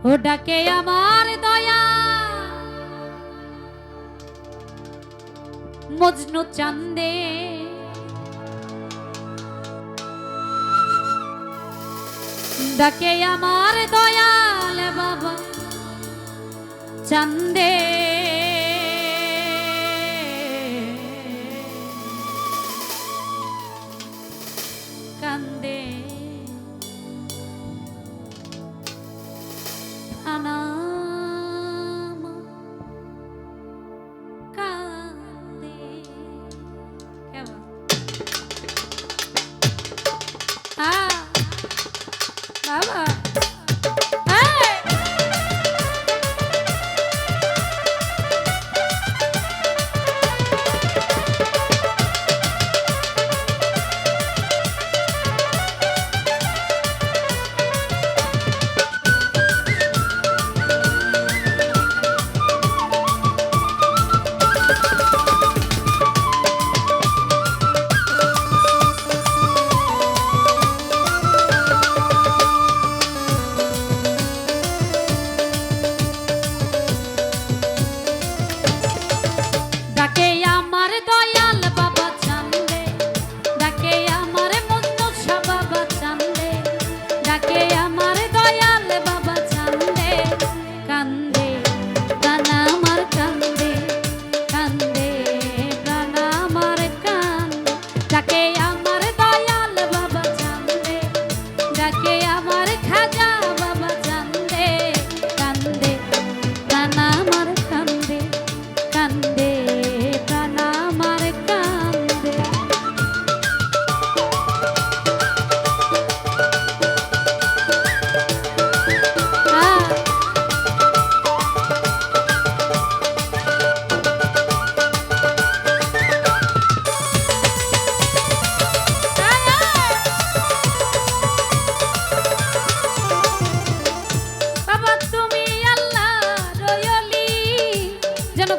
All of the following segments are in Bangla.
ও ডাকে আমার দয়া মজনু চান্দে, ডাকে আমার দয়াল বাবা চান্দে। কান্দে আনাম কান্দে কেমন বাবা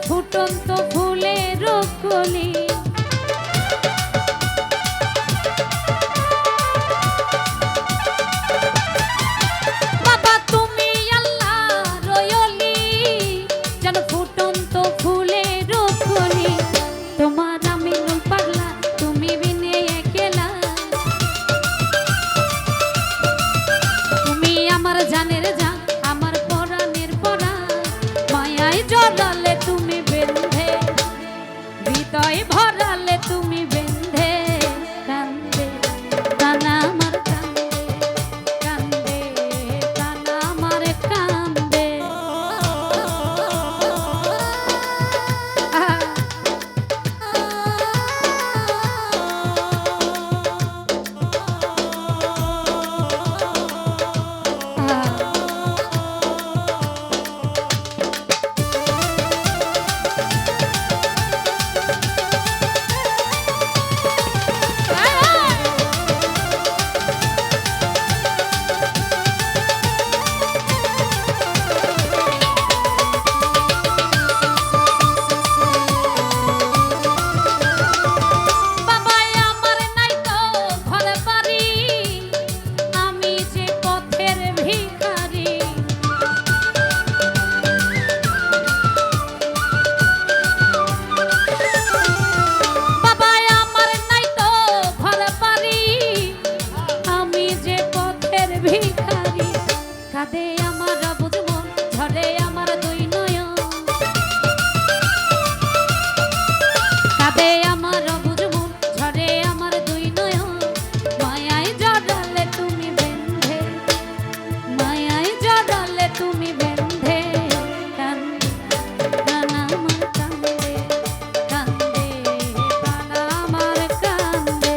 ফুটন্ত ফুলের কলি, বাবা তুমি আল্লাহ রয়লি যেন ফুটন্ত ফুলের কলি। তোমার আমি নুন পাগলা তুমি বিনে একলা, তুমি আমার জানের জান আমার পরাণের পরাণ। মায়ায় জড়ালে তুমি বেঁধে, হৃদয় ভরালে তুমি বেঁধে। কান্দে প্রাণ আমার কান্দে, কান্দে প্রাণ আমার কান্দে। কাঁদে আমার অবুঝ মন, ঝরে আমার দুই নয়ন। কাঁদে আমার অবুঝ মন, ঝরে আমার দুই নয়ন। মায়ায় জড়ালে তুমি বেঁধে, মায়ায় জড়ালে তুমি বেঁধে। কান্দে প্রাণ আমার কান্দে, কান্দে প্রাণ আমার কান্দে।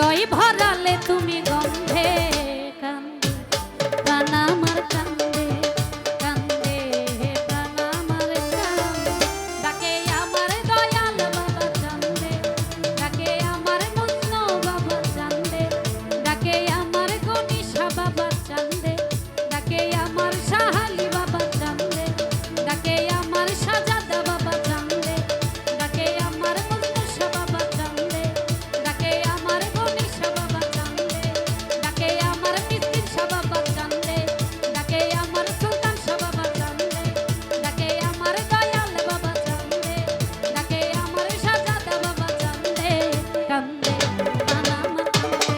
হৃদয় ভরালে তুমি গন্ধে কান্দে প্রাণ আমার কান্দে কান্দে প্রাণ আমার কান্দে ডাকে আমার দয়াল বাবা চান্দে ডাকে আমার মুন্নো বাবা চান্দে ডাকে আমার গণিশা বাবা চান্দে ডাকে আমার সাহালি বাবা চান্দে ডাকে আমার সাজাদা বাবা চান্দে ডাকে আমার মুন্নুষা বাবা চান্দে ডাকে আমার গণিশা বাবা চান্দে ডাকে আমার মিসকিন শাহ বাবা চান্দে ডাকে আমার সুলতান শাহ বাবা চান্দে ডাকে আমার দয়াল বাবা চান্দে ডাকে আমার সাজাদা বাবা চান্দে কান্দে প্রাণ আমার কান্দে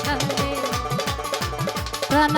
কান্দে প্রাণ